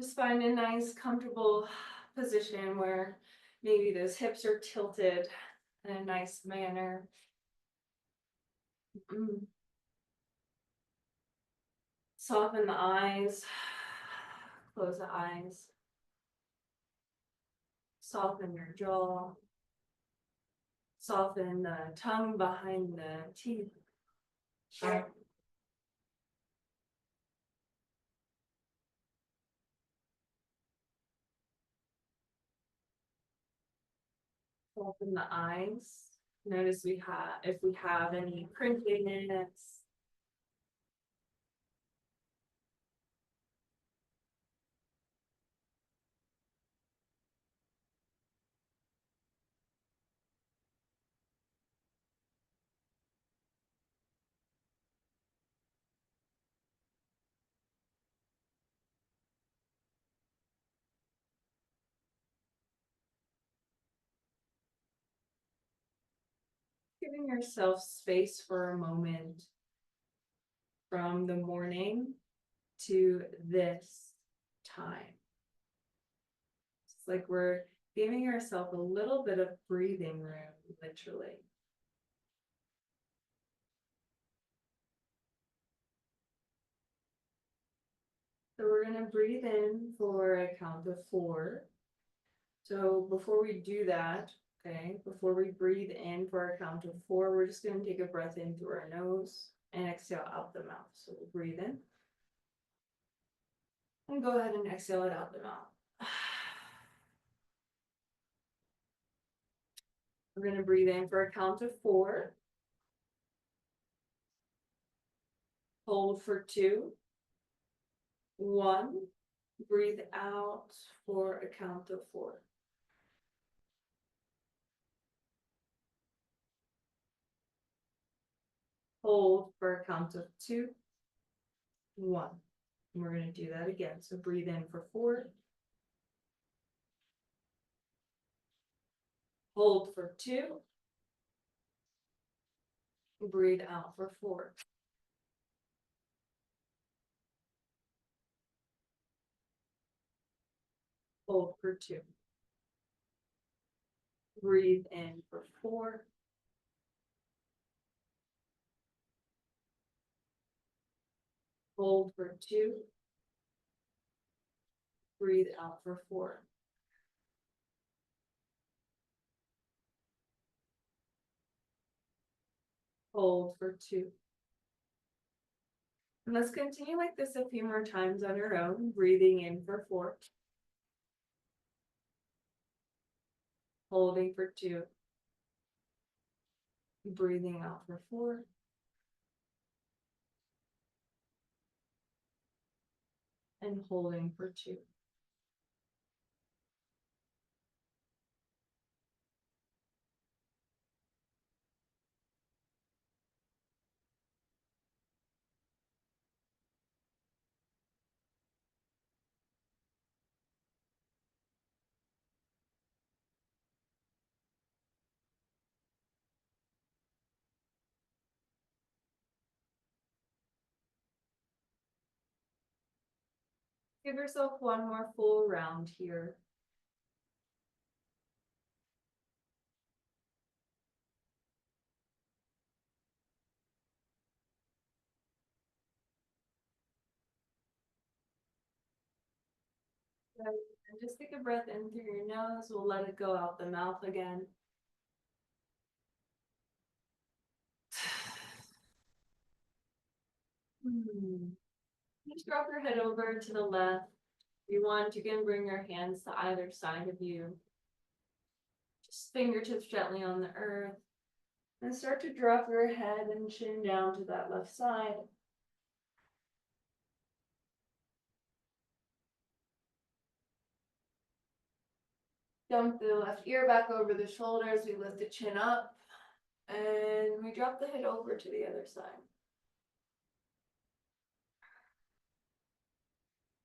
Just find a nice, comfortable position where maybe those hips are tilted in a nice manner. Mm. Soften the eyes, close the eyes, soften your jaw, soften the tongue behind the teeth. Open the eyes. Notice we have if we have any crinkliness. Giving yourself space for a moment from the morning to this time. It's like we're giving ourselves a little bit of breathing room, literally. So we're going to breathe in for a count of 4. So before we do that, okay, before we breathe in for a count of 4, we're just going to take a breath in through our nose and exhale out the mouth. So we'll breathe in and go ahead and exhale it out the mouth. We're going to breathe in for a count of 4, hold for 2, 1, breathe out for a count of 4. Hold for a count of 2, 1. And we're going to do that again. So breathe in for 4, hold for 2, breathe out for 4. Hold for 2. Breathe in for 4. Hold for 2. Breathe out for 4. Hold for 2. And let's continue like this a few more times on your own. Breathing in for 4. Holding for 2. Breathing out for 4. And holding for 2. Give yourself one more full round here. Good. And just take a breath in through your nose. We'll let it go out the mouth again. Just drop your head over to the left. If you want, you can bring your hands to either side of you. Just fingertips gently on the earth. And start to drop your head and chin down to that left side. Dump the left ear back over the shoulders. We lift the chin up. And we drop the head over to the other side.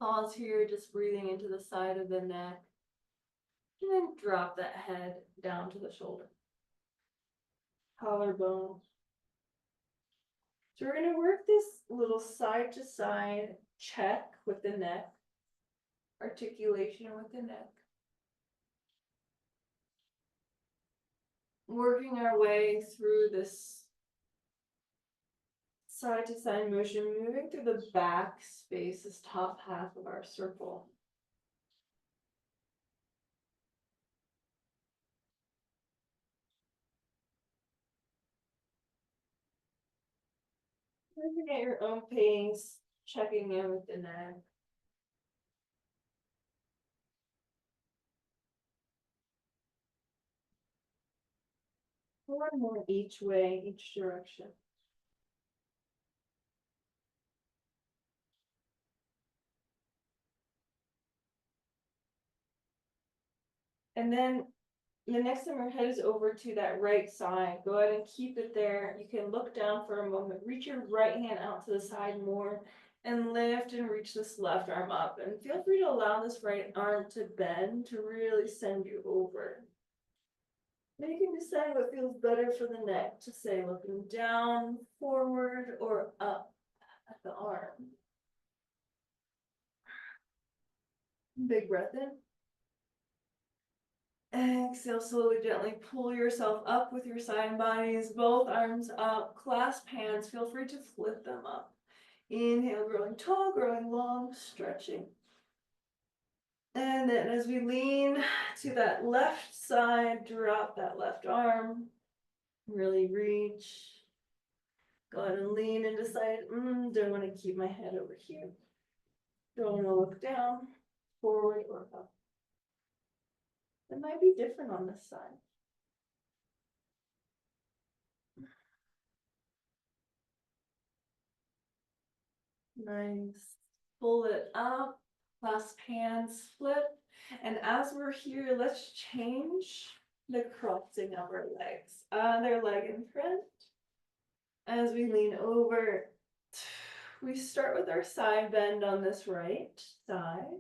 Pause here, just breathing into the side of the neck. And then drop that head down to the shoulder. Collarbone. So we're going to work this little side to side check with the neck. articulation with the neck. Working our way through this side to side motion, moving through the back space, this top half of our circle. Moving at your own pace, checking in with the neck. One more each way, each direction. And then the next time your head is over to that right side, go ahead and keep it there. You can look down for a moment, reach your right hand out to the side more, and lift and reach this left arm up. And feel free to allow this right arm to bend to really send you over. Then you can decide what feels better for the neck, to say looking down, forward, or up at the arm. Big breath in. Exhale, slowly, gently pull yourself up with your side bodies, both arms up, clasp hands, feel free to flip them up. Inhale, growing tall, growing long, stretching. And then as we lean to that left side, drop that left arm, really reach. Go ahead and lean and decide, don't want to keep my head over here. Don't want to look down, forward, or up. It might be different on this side. Nice. Pull it up, clasp hands, flip. And as we're here, let's change the crossing of our legs. Other leg in front. As we lean over, we start with our side bend on this right side.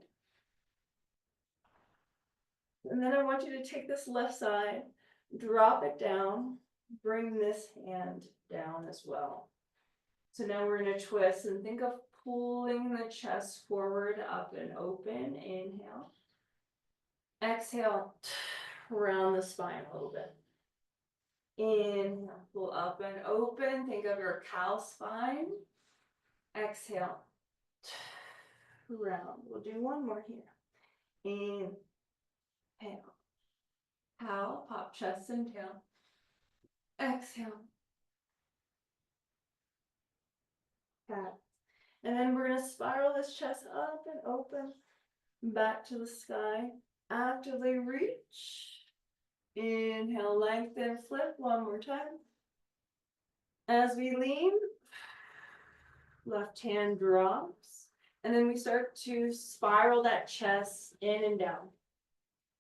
And then I want you to take this left side, drop it down, bring this hand down as well. So now we're gonna twist and think of pulling the chest forward, up and open. Inhale. Exhale, round the spine a little bit. Inhale, pull up and open. Think of your cow spine. Exhale, round. We'll do one more here. Inhale. Cow, pop chest and tail. Exhale. Cat. And then we're gonna spiral this chest up and open, back to the sky. Actively reach. Inhale, lengthen, flip one more time. As we lean, left hand drops, and then we start to spiral that chest in and down.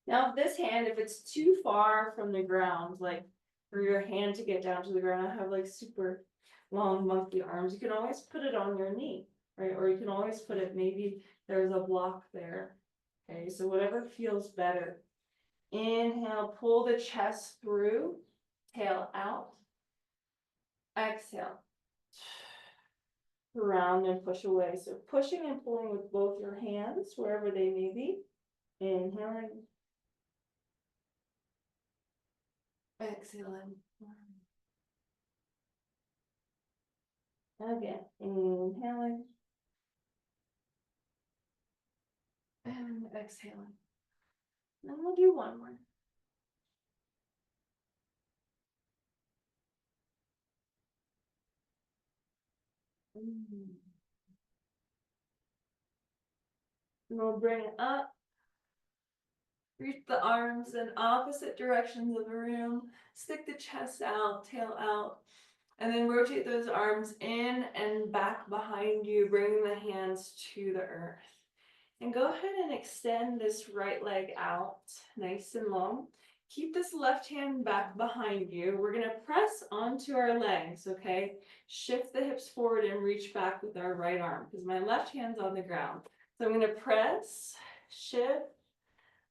Now this hand, if it's too far from the ground, like for your hand to get down to the ground, I have like super long monkey arms, you can always put it on your knee, right? Or you can always put it, maybe there's a block there. Okay, so whatever feels better. Inhale, pull the chest through, tail out. Exhale. Round and push away. So pushing and pulling with both your hands, wherever they may be. Inhaling. Exhaling. Again, inhaling. And exhaling. And we'll do one more. And we'll bring it up. Reach the arms in opposite directions of the room. Stick the chest out, tail out. And then rotate those arms in and back behind you, bringing the hands to the earth. And go ahead and extend this right leg out, nice and long. Keep this left hand back behind you. We're gonna press onto our legs, okay? Shift the hips forward and reach back with our right arm, because my left hand's on the ground. So I'm gonna press, shift,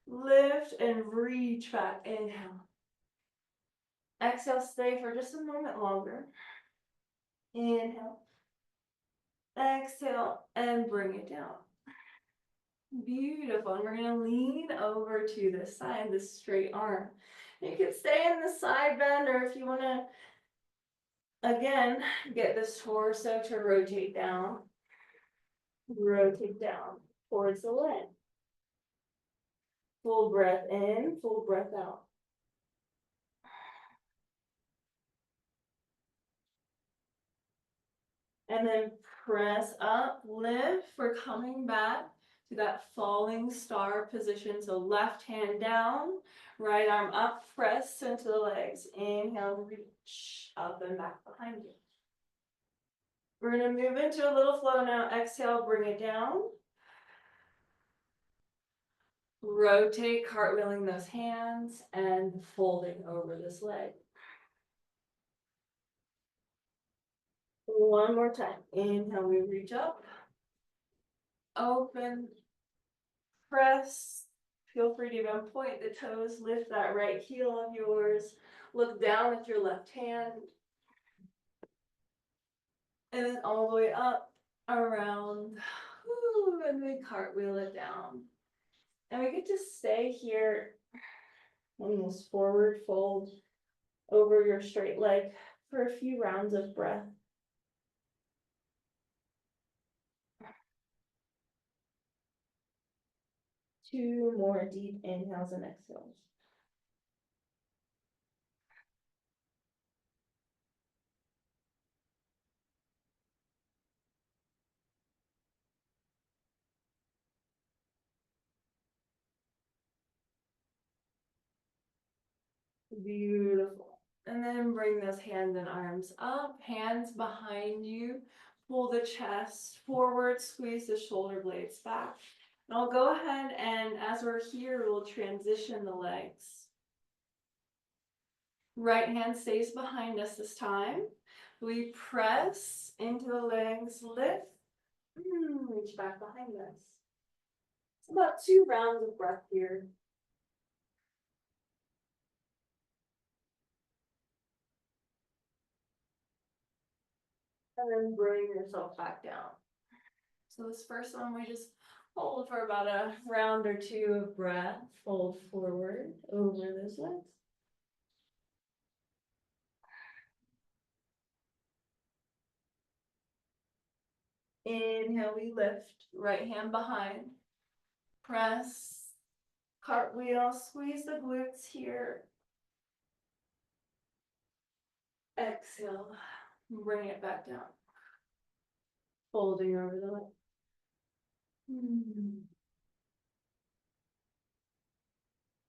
lift, and reach back. Inhale. Exhale, stay for just a moment longer. Inhale. Exhale, and bring it down. Beautiful. And we're gonna lean over to the side, this straight arm. You can stay in the side bend, or if you wanna, again, get this torso to rotate down towards the leg. Full breath in, full breath out. And then press up, lift. We're coming back to that falling star position. So left hand down, right arm up, press into the legs. Inhale, reach up and back behind you. We're gonna move into a little flow now. Exhale, bring it down. Rotate, cartwheeling those hands and folding over this leg. One more time. Inhale, we reach up. Open. Press. Feel free to even point the toes. Lift that right heel of yours. Look down with your left hand. And then all the way up, around. And we cartwheel it down. And we get to stay here on this forward fold over your straight leg for a few rounds of breath. Two more deep inhales and exhales. Beautiful. And then bring those hands and arms up, hands behind you. Pull the chest forward, squeeze the shoulder blades back. And I'll go ahead and as we're here, we'll transition the legs. Right hand stays behind us this time. We press into the legs, lift, reach back behind us. It's about 2 rounds of breath here. And then bring yourself back down. So this first one, we just hold for about a round or 2 of breath. Fold forward over those legs. Inhale, we lift, right hand behind. Press, cartwheel, squeeze the glutes here. Exhale, bring it back down. Folding over the leg.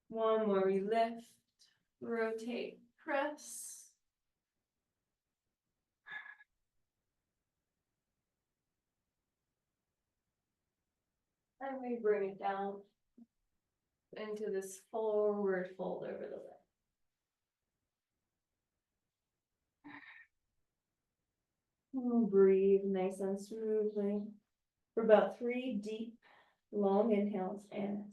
One more, we lift, rotate, press. And we bring it down into this forward fold over the leg. Breathe nice and smoothly for about 3 deep, long inhales and exhales.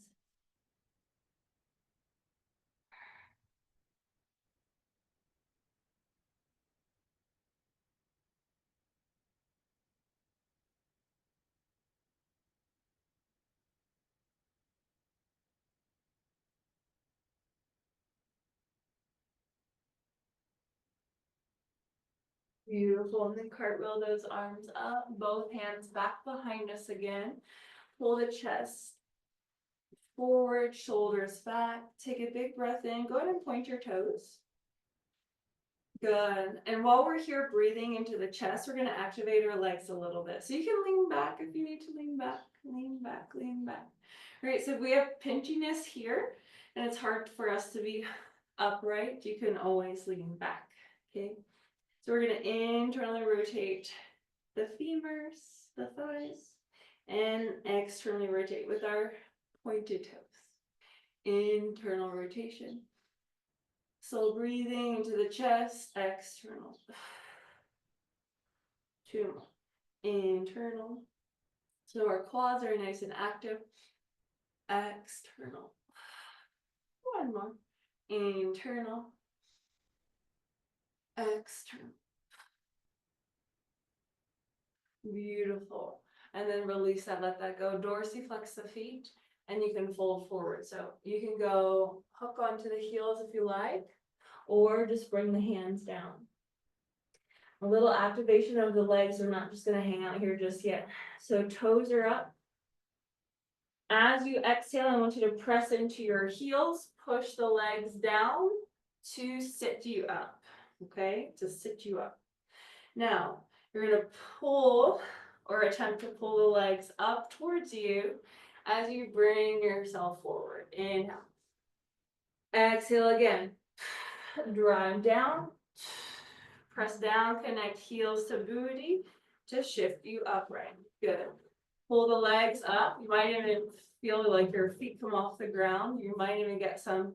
Beautiful. And then cartwheel those arms up, both hands back behind us again. Pull the chest forward, shoulders back. Take a big breath in. Go ahead and point your toes. Good. And while we're here breathing into the chest, we're going to activate our legs a little bit. So you can lean back if you need to lean back, lean back, lean back. All right, so if we have pinchiness here and it's hard for us to be upright, you can always lean back, okay? So we're going to internally rotate the femurs, the thighs, and externally rotate with our pointed toes. Internal rotation. So breathing into the chest, external. 2 more. Internal. So our quads are nice and active. External. 1 more. Internal. External. Beautiful. and then release that, let that go. Dorsiflex the feet, and you can fold forward. So you can go hook onto the heels if you like, or just bring the hands down. A little activation of the legs. We're not just gonna hang out here just yet. So toes are up. As you exhale, I want you to press into your heels, push the legs down to sit you up, okay? To sit you up. Now, you're gonna pull or attempt to pull the legs up towards you as you bring yourself forward. Inhale. Exhale again. Drive down. Press down, connect heels to booty to shift you upright. Good. Pull the legs up. You might even feel like your feet come off the ground. You might even get some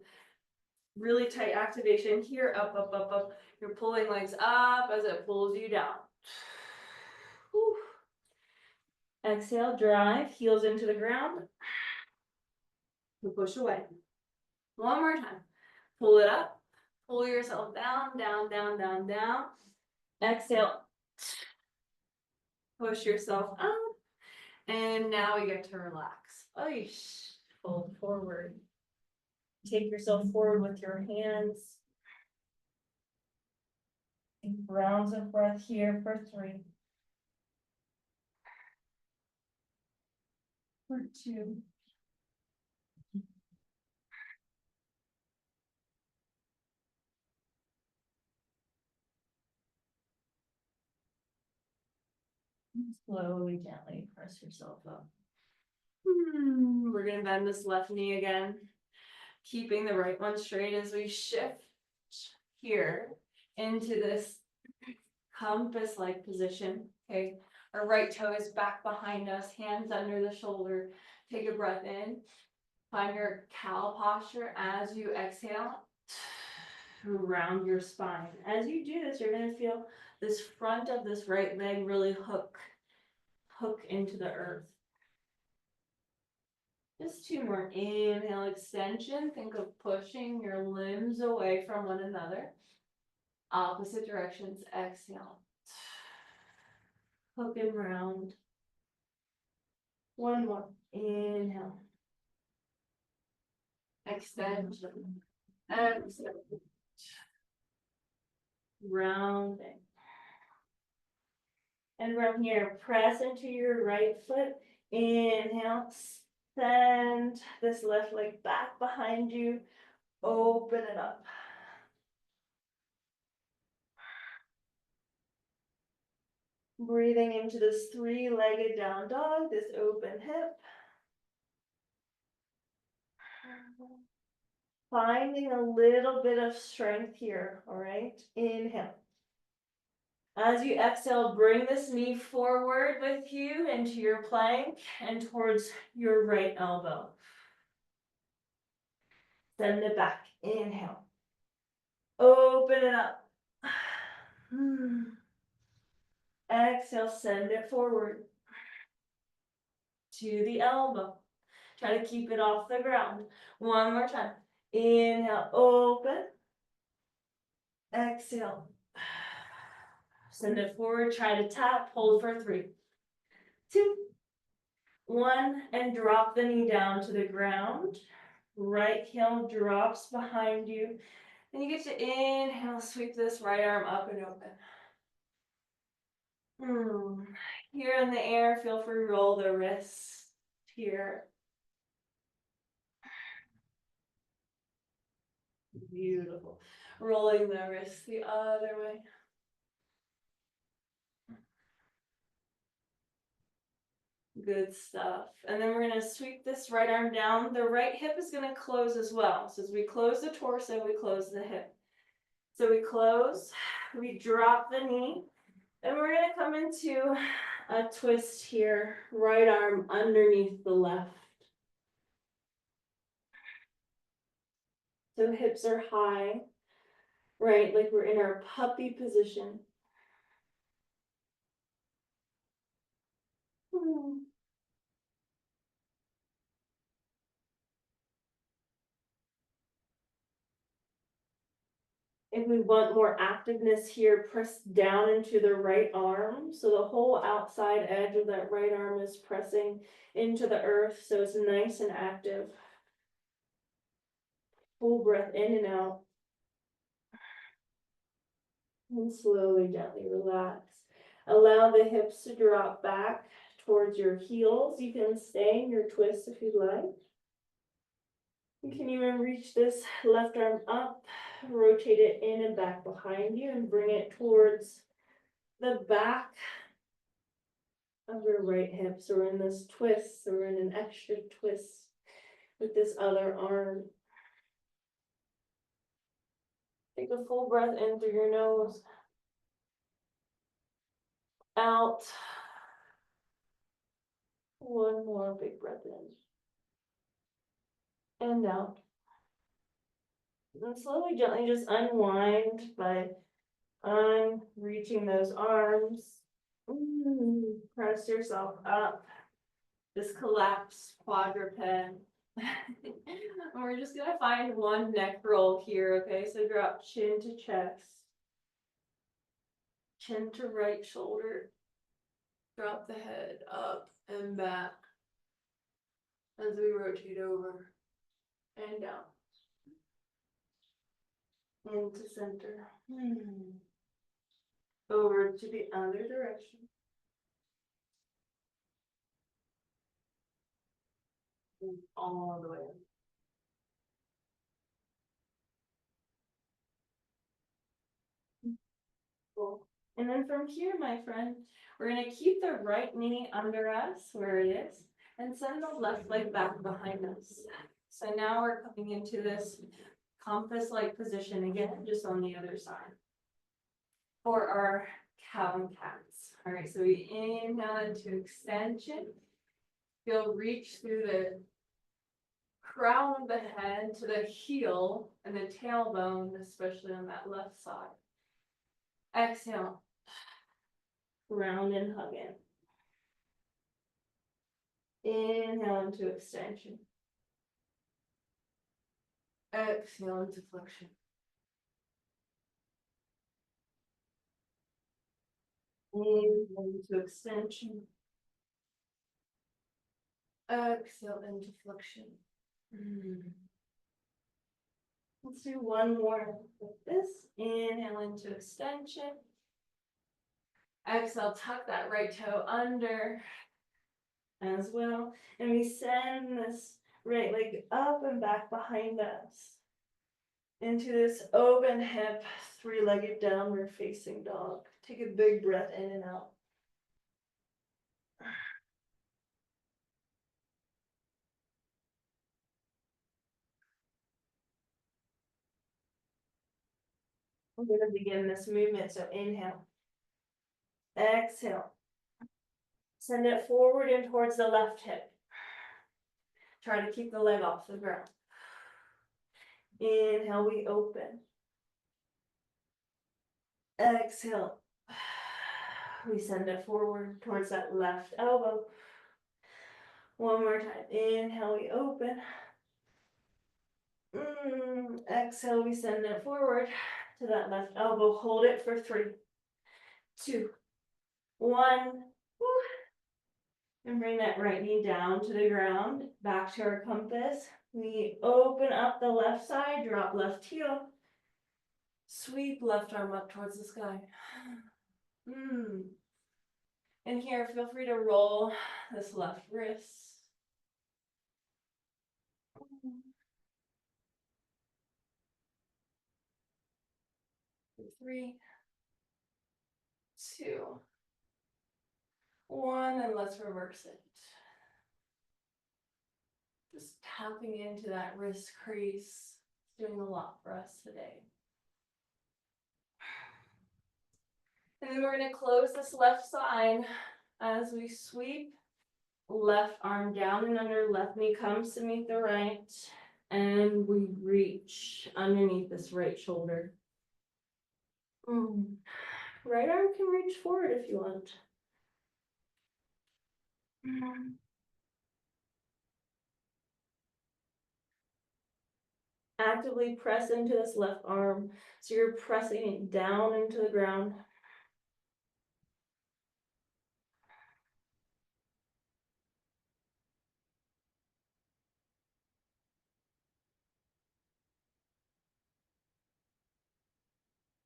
really tight activation here. Up, up, up, up. You're pulling legs up as it pulls you down. Whew. Exhale, drive, heels into the ground. And push away. One more time. Pull it up. Pull yourself down, down, down, down, down. Exhale. Push yourself up. And now we get to relax. Oish. Fold forward. Take yourself forward with your hands. Take rounds of breath here for 3. For 2. Slowly, gently press yourself up. We're gonna bend this left knee again, keeping the right one straight as we shift here into this compass-like position. Okay, our right toe is back behind us, hands under the shoulder. Take a breath in, find your cow posture as you exhale. Round your spine. As you do this, you're gonna feel this front of this right leg really hook into the earth. Just 2 more. Inhale, extension. Think of pushing your limbs away from one another. Opposite directions. Exhale. Hook and round. 1 more. Inhale. Extension. Exhale. Rounding. And from here, press into your right foot. Inhale. Send this left leg back behind you. Open it up. Breathing into this 3-legged down dog, this open hip. Finding a little bit of strength here, all right? Inhale. As you exhale, bring this knee forward with you into your plank and towards your right elbow. Send it back. Inhale. Open it up. Exhale, send it forward to the elbow. Try to keep it off the ground. 1 more time. Inhale, open. Exhale. Send it forward, try to tap, hold for 3, 2, 1, and drop the knee down to the ground. Right heel drops behind you. And you get to inhale, sweep this right arm up and open. Here in the air, feel free to roll the wrists here. Beautiful. Rolling the wrists the other way. Good stuff. And then we're going to sweep this right arm down. The right hip is going to close as well. So as we close the torso, we close the hip. So we close, we drop the knee, and we're going to come into a twist here. Right arm underneath the left. So hips are high, right? Like we're in our puppy position. If we want more activeness here, press down into the right arm. So the whole outside edge of that right arm is pressing into the earth. So it's nice and active. Full breath in and out. And slowly, gently relax. Allow the hips to drop back towards your heels. You can stay in your twist if you'd like. You can even reach this left arm up, rotate it in and back behind you, and bring it towards the back of your right hip. So we're in this twist, so we're in an extra twist with this other arm. Take a full breath in through your nose. Out. One more big breath in. And out. And slowly, gently just unwind by reaching those arms. Press yourself up. This collapsed quadruped. And we're just gonna find one neck roll here, okay? So drop chin to chest. Chin to right shoulder. Drop the head up and back as we rotate over and down. Into center. Over to the other direction. And all the way up. Cool. And then from here, my friend, we're gonna keep the right knee under us where it is and send the left leg back behind us. So now we're coming into this compass-like position again, just on the other side. For our cow and cats. All right, so we inhale into extension. You'll reach through the crown of the head to the heel and the tailbone, especially on that left side. Exhale. Round and hug in. Inhale into extension. Exhale into flexion. Inhale into extension. Exhale into flexion. Let's do one more with this. Inhale into extension. Exhale, tuck that right toe under as well. And we send this right leg up and back behind us into this open hip, three-legged downward facing dog. Take a big breath in and out. We're going to begin this movement, so inhale. Exhale. Send it forward and towards the left hip. Try to keep the leg off the ground. Inhale, we open. Exhale. We send it forward towards that left elbow. One more time. Inhale, we open. Exhale, we send it forward to that left elbow. Hold it for 3, 2, 1. And bring that right knee down to the ground, back to our compass. We open up the left side, drop left heel. Sweep left arm up towards the sky. And here, feel free to roll this left wrist. 3, 2, 1, and let's reverse it. Just tapping into that wrist crease. It's doing a lot for us today. And then we're going to close this left side as we sweep. Left arm down and under, left knee comes to meet the right. And we reach underneath this right shoulder. Right arm can reach forward if you want. actively press into this left arm. So you're pressing it down into the ground.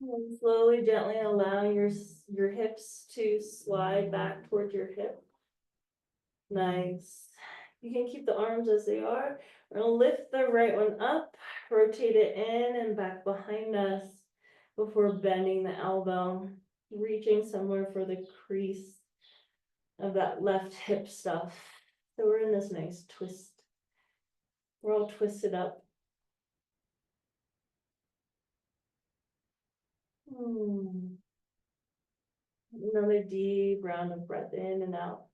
And slowly, gently allow your hips to slide back towards your hip. Nice. You can keep the arms as they are. We're gonna lift the right one up, rotate it in and back behind us before bending the elbow, reaching somewhere for the crease of that left hip stuff. So we're in this nice twist. We're all twisted up. Another deep round of breath in and out.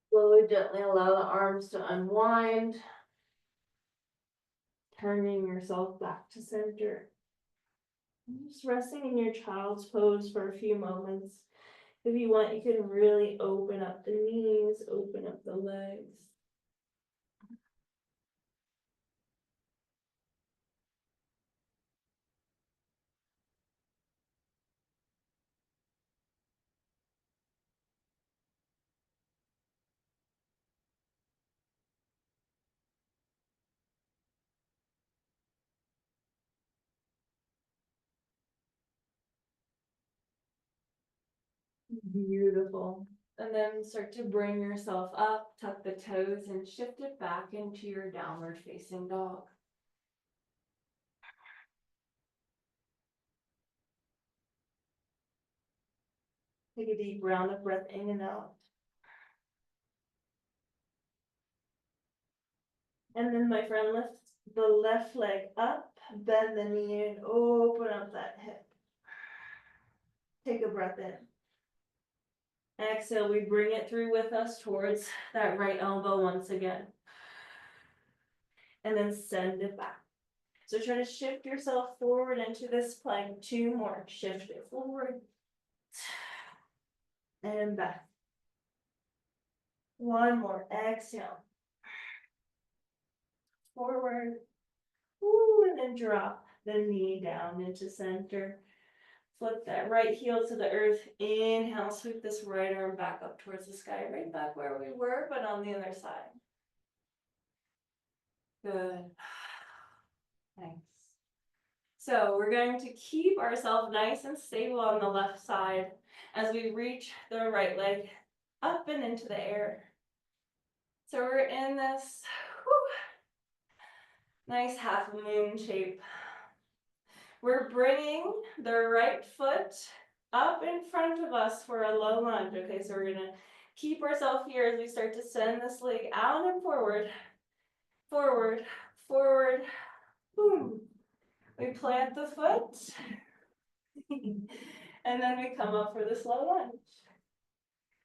Slowly, gently allow the arms to unwind. Turning yourself back to center. Just resting in your child's pose for a few moments. If you want, you can really open up the knees, open up the legs. Beautiful. And then start to bring yourself up, tuck the toes, and shift it back into your downward facing dog. Take a deep round of breath in and out. And then, my friend, lift the left leg up, bend the knee and open up that hip. Take a breath in. Exhale, we bring it through with us towards that right elbow once again. And then send it back. So try to shift yourself forward into this plank. 2 more. Shift it forward. And back. 1 more. Exhale. Forward. Ooh, and then drop the knee down into center. Flip that right heel to the earth. Inhale, sweep this right arm back up towards the sky, right back where we were, but on the other side. Good. Nice. So we're going to keep ourselves nice and stable on the left side as we reach the right leg up and into the air. So we're in this nice half moon shape. We're bringing the right foot up in front of us for a low lunge. Okay, so we're gonna keep ourselves here as we start to send this leg out and forward, forward, forward, boom. We plant the foot, and then we come up for the slow lunge.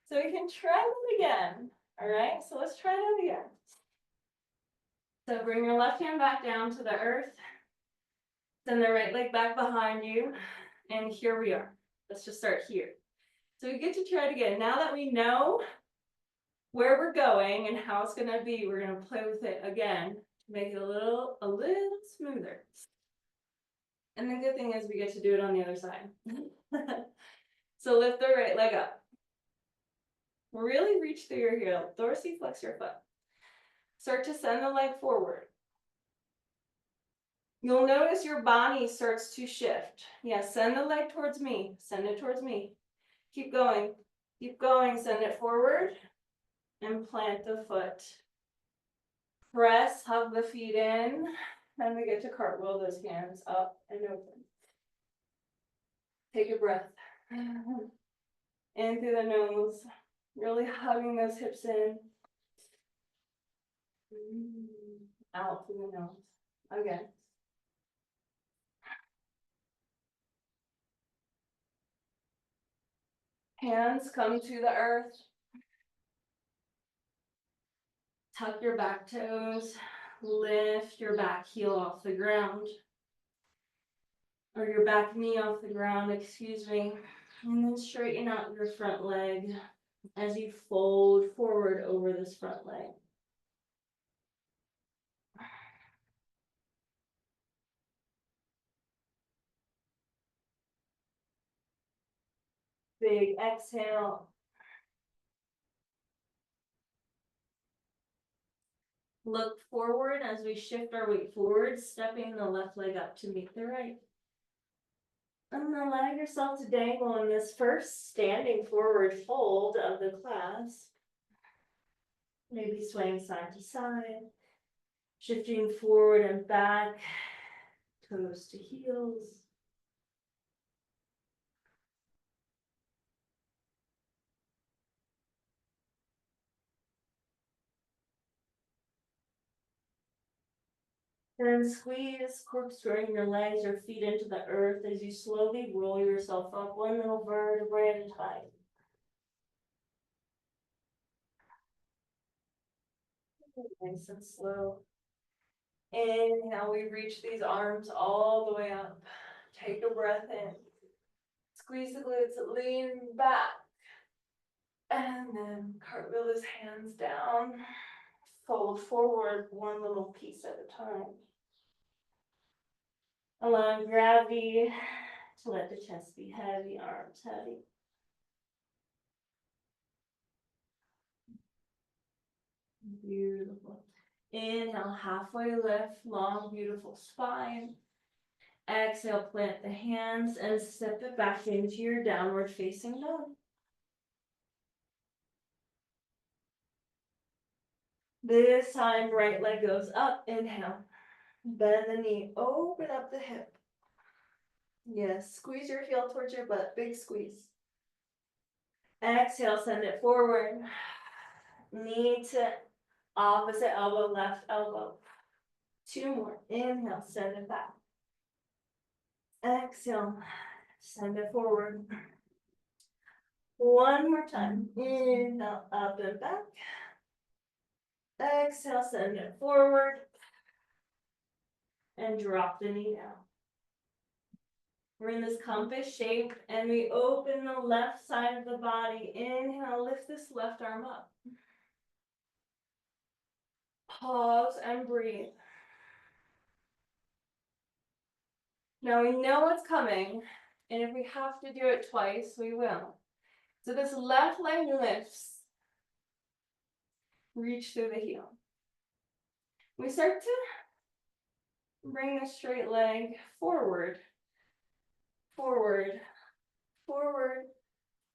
So we can try that again, all right? So let's try that again. So bring your left hand back down to the earth, send the right leg back behind you, and here we are. Let's just start here. So we get to try it again. Now that we know where we're going and how it's gonna be, we're gonna play with it again to make it a little smoother. And the good thing is we get to do it on the other side. So lift the right leg up. Really reach through your heel, dorsiflex your foot. Start to send the leg forward. You'll notice your body starts to shift. Yeah, send the leg towards me. Send it towards me. Keep going. Keep going. Send it forward. And plant the foot. Press, hug the feet in. Then we get to cartwheel those hands up and open. Take a breath. In through the nose. Really hugging those hips in. Out through the nose. Again. Hands come to the earth. Tuck your back toes, lift your back heel off the ground, or your back knee off the ground, excuse me, and then straighten out your front leg as you fold forward over this front leg. Big exhale. Look forward as we shift our weight forward, stepping the left leg up to meet the right. And then allow yourself to dangle in this first standing forward fold of the class. Maybe swaying side to side, shifting forward and back, toes to heels. And squeeze, corkscrewing your legs or feet into the earth as you slowly roll yourself up one little vertebrae at a time. Nice and slow. Inhale, we reach these arms all the way up. Take a breath in. Squeeze the glutes, lean back. And then cartwheel his hands down. Fold forward one little piece at a time. Allowing gravity to let the chest be heavy, arms heavy. Beautiful. Inhale, halfway lift, long, beautiful spine. Exhale, plant the hands and step it back into your downward facing dog. This time, right leg goes up, inhale. Bend the knee, open up the hip. Yes, squeeze your heel towards your butt, big squeeze. Exhale, send it forward. Knee to opposite elbow, left elbow. Two more, inhale, send it back. Exhale, send it forward. One more time, inhale, up and back. Exhale, send it forward. And drop the knee down. We're in this compass shape and we open the left side of the body. Inhale, lift this left arm up. Pause and breathe. Now we know what's coming, and if we have to do it twice, we will. So this left leg lifts. Reach through the heel. We start to bring the straight leg forward, forward, forward,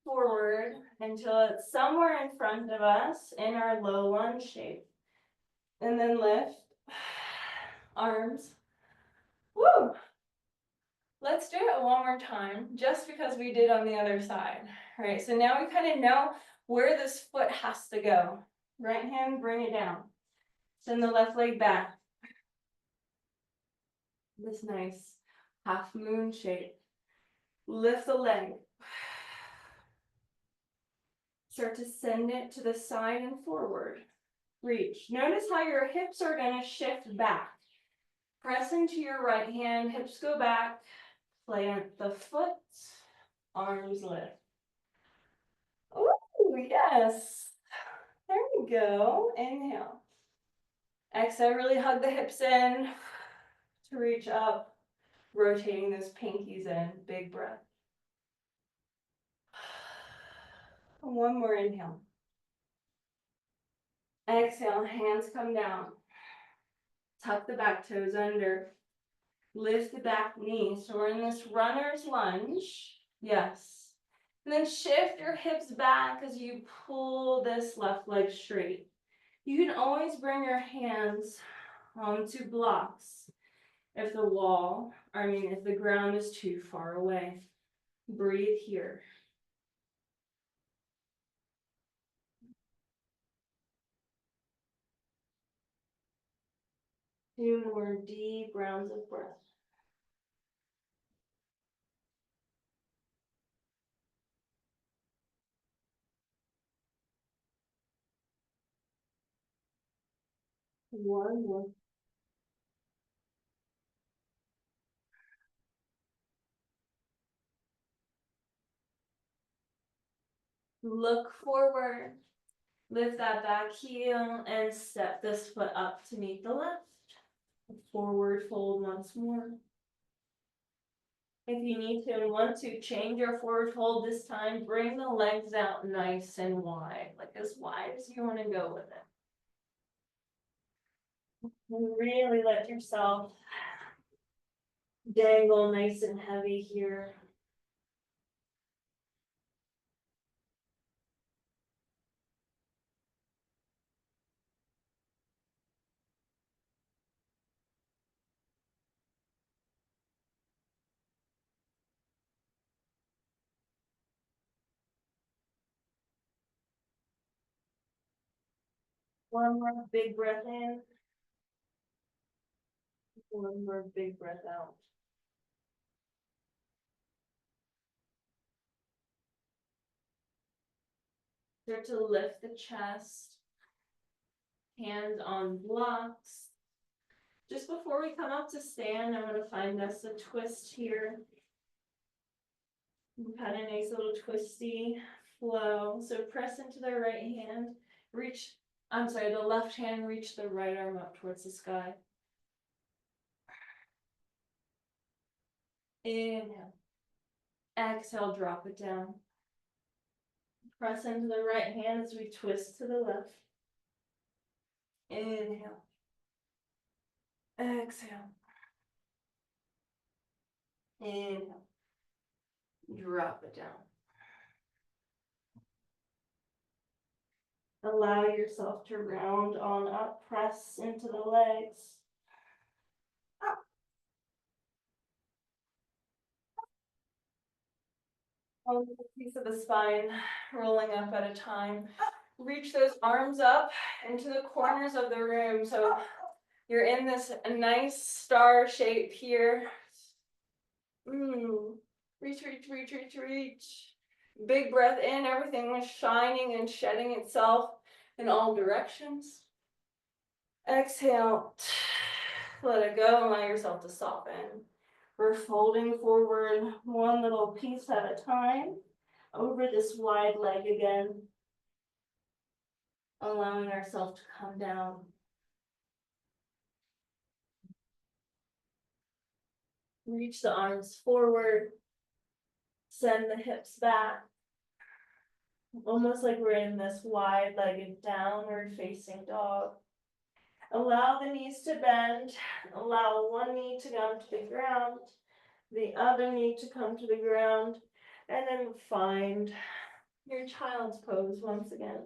forward, until it's somewhere in front of us in our low lunge shape. And then lift, arms. Woo! Let's do it one more time, just because we did on the other side. All right, so now we kind of know where this foot has to go. Right hand, bring it down. Send the left leg back. This nice half moon shape. Lift the leg. Start to send it to the side and forward. Reach. Notice how your hips are going to shift back. Press into your right hand, hips go back. Plant the foot, arms lift. Oh, yes. There we go. Inhale. Exhale, really hug the hips in to reach up, rotating those pinkies in. Big breath. One more inhale. Exhale, hands come down. Tuck the back toes under. Lift the back knee. So we're in this runner's lunge. Yes. And then shift your hips back as you pull this left leg straight. You can always bring your hands onto blocks if the ground is too far away. Breathe here. Two more deep rounds of breath. One more. Look forward, lift that back heel and step this foot up to meet the left. Forward fold once more. If you need to and want to change your forward fold this time, bring the legs out nice and wide, like as wide as you want to go with it. Really let yourself dangle nice and heavy here. One more big breath in. One more big breath out. Start to lift the chest. Hands on blocks. Just before we come up to stand, I'm going to find us a twist here. We've had a nice little twisty flow. So press into the right hand. The left hand, reach the right arm up towards the sky. Inhale. Exhale, drop it down. Press into the right hand as we twist to the left. Inhale. Exhale. Inhale. Drop it down. Allow yourself to round on up, press into the legs. Up. One piece of the spine, rolling up at a time. Reach those arms up into the corners of the room. So you're in this nice star shape here. Reach, reach, reach, reach, reach. Big breath in, everything is shining and shedding itself in all directions. Exhale, let it go, allow yourself to soften. We're folding forward one little piece at a time over this wide leg again. Allowing ourselves to come down. Reach the arms forward. Send the hips back. Almost like we're in this wide-legged downward facing dog. Allow the knees to bend. Allow one knee to come to the ground. The other knee to come to the ground. And then find your child's pose once again.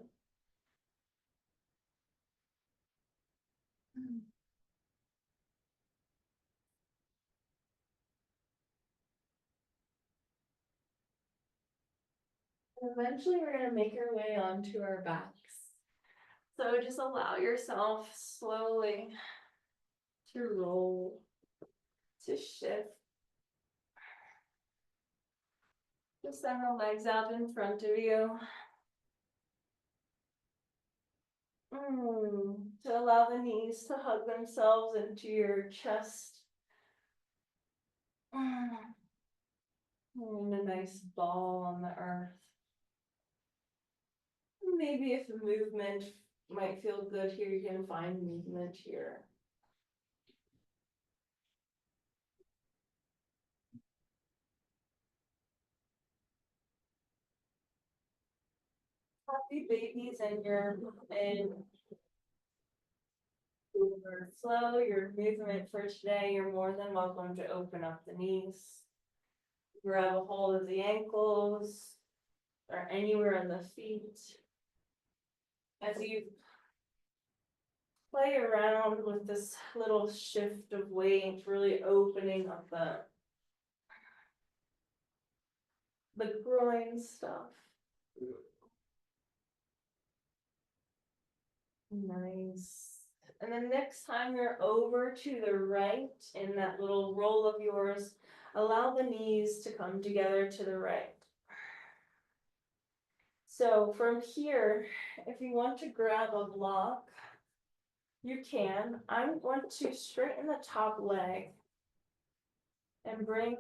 Eventually, we're going to make our way onto our backs. So just allow yourself slowly to roll, to shift. Just send the legs out in front of you. To allow the knees to hug themselves into your chest. And a nice ball on the earth. Maybe if a movement might feel good here, you can find movement here. Happy babies and your flow, your movement for today, you're more than welcome to open up the knees. Grab a hold of the ankles or anywhere on the feet. As you play around with this little shift of weight, really opening up the groin stuff. Nice. And then next time you're over to the right in that little roll of yours, allow the knees to come together to the right. So from here, if you want to grab a block, You can. I'm going to straighten the top leg and bring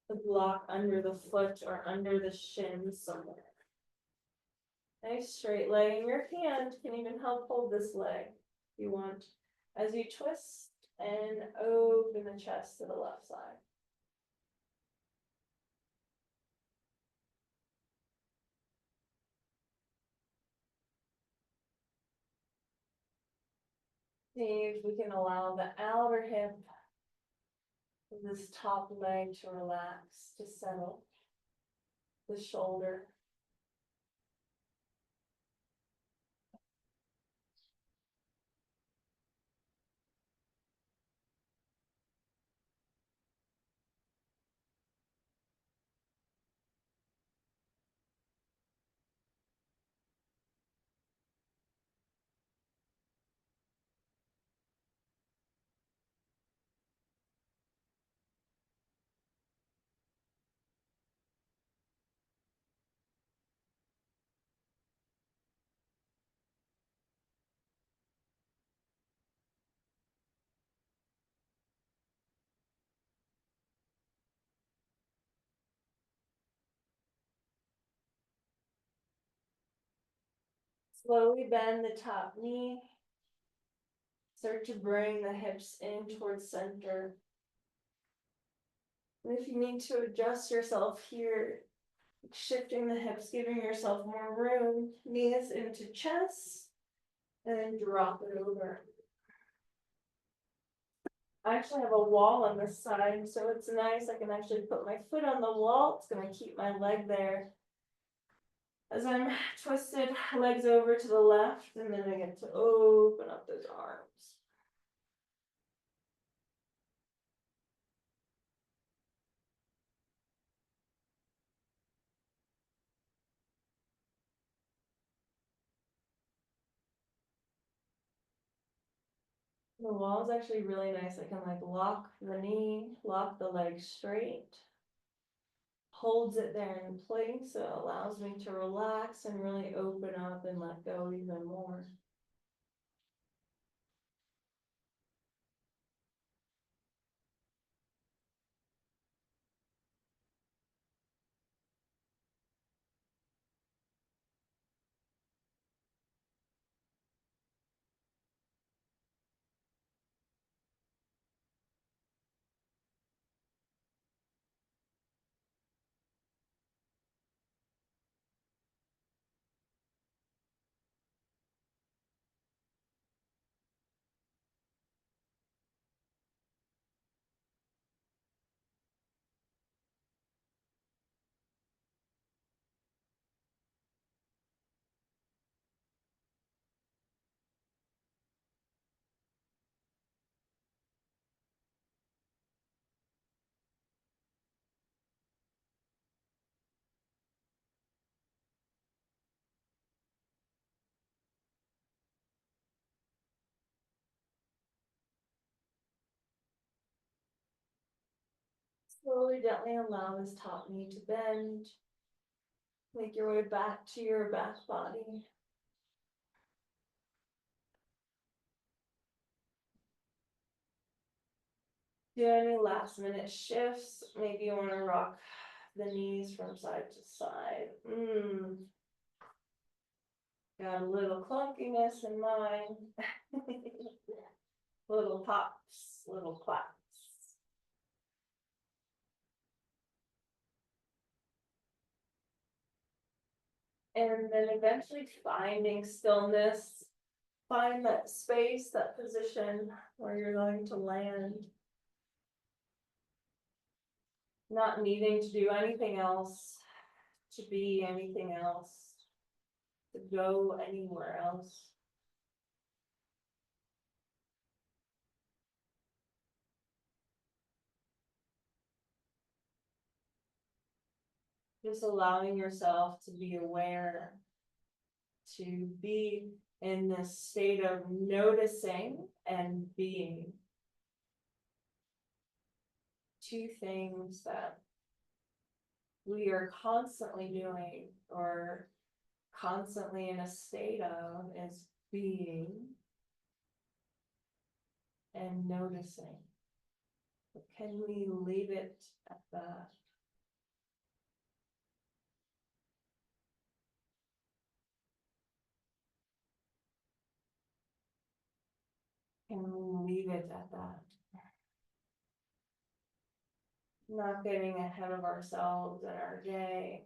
the block under the foot or under the shin somewhere. Nice straight leg, and your hand can even help hold this leg if you want, as you twist and open the chest to the left side. See if we can allow the outer hip of this top leg to relax, to settle. The shoulder. Slowly bend the top knee. Start to bring the hips in towards center. And if you need to adjust yourself here, shifting the hips, giving yourself more room, knees into chest, and then drop it over. I actually have a wall on this side, so it's nice. I can actually put my foot on the wall. It's gonna keep my leg there. As I'm twisted, legs over to the left, and then I get to open up those arms. The wall is actually really nice. I can like lock the knee, lock the leg straight. Holds it there in place, so it allows me to relax and really open up and let go even more. Slowly, gently allow this top knee to bend. Make your way back to your back body. Do any last minute shifts. Maybe you want to rock the knees from side to side. Got a little clunkiness in mine. Little pops, little claps. And then eventually finding stillness, find that space, that position where you're going to land. Not needing to do anything else, to be anything else, to go anywhere else. Just allowing yourself to be aware, to be in this state of noticing and being. Two things that we are constantly doing or constantly in a state of is being and noticing. But can we leave it at that? Can we leave it at that? Not getting ahead of ourselves in our day,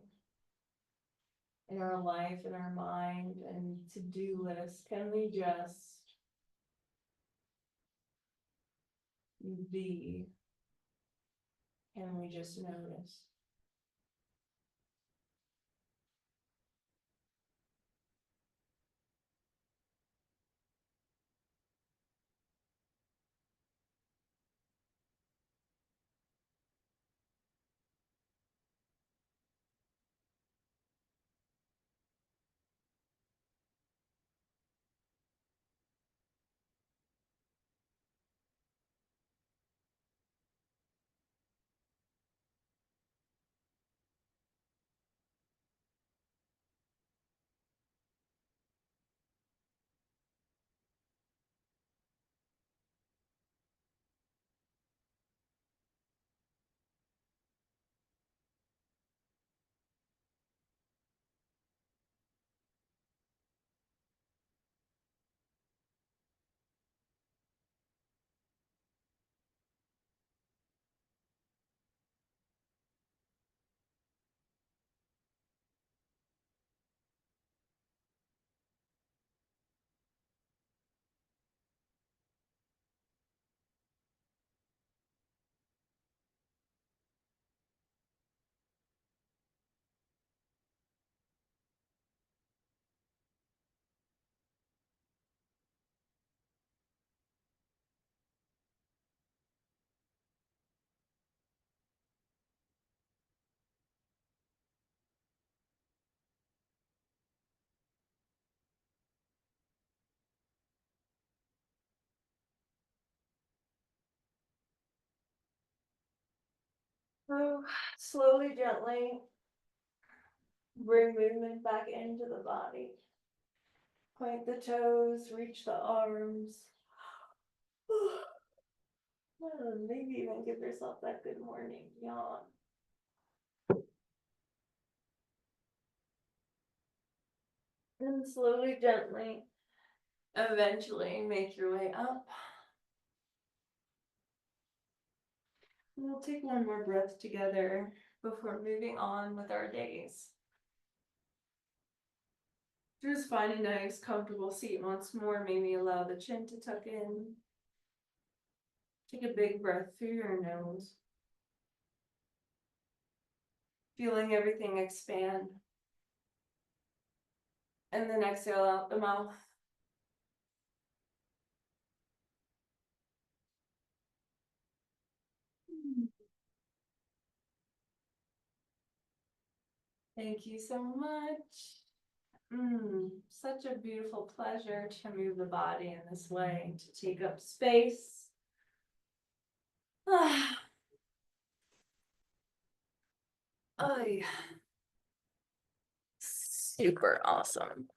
in our life, in our mind, and to-do list. Can we just be? Can we just notice? So slowly, gently bring movement back into the body. Point the toes, reach the arms. Maybe even give yourself that good morning yawn. And slowly, gently, eventually make your way up. We'll take one more breath together before moving on with our days. Just find a nice, comfortable seat once more. Maybe allow the chin to tuck in. Take a big breath through your nose. Feeling everything expand. And then exhale out the mouth. Thank you so much. Such a beautiful pleasure to move the body in this way, to take up space. Ah. Oh, yeah. Super awesome.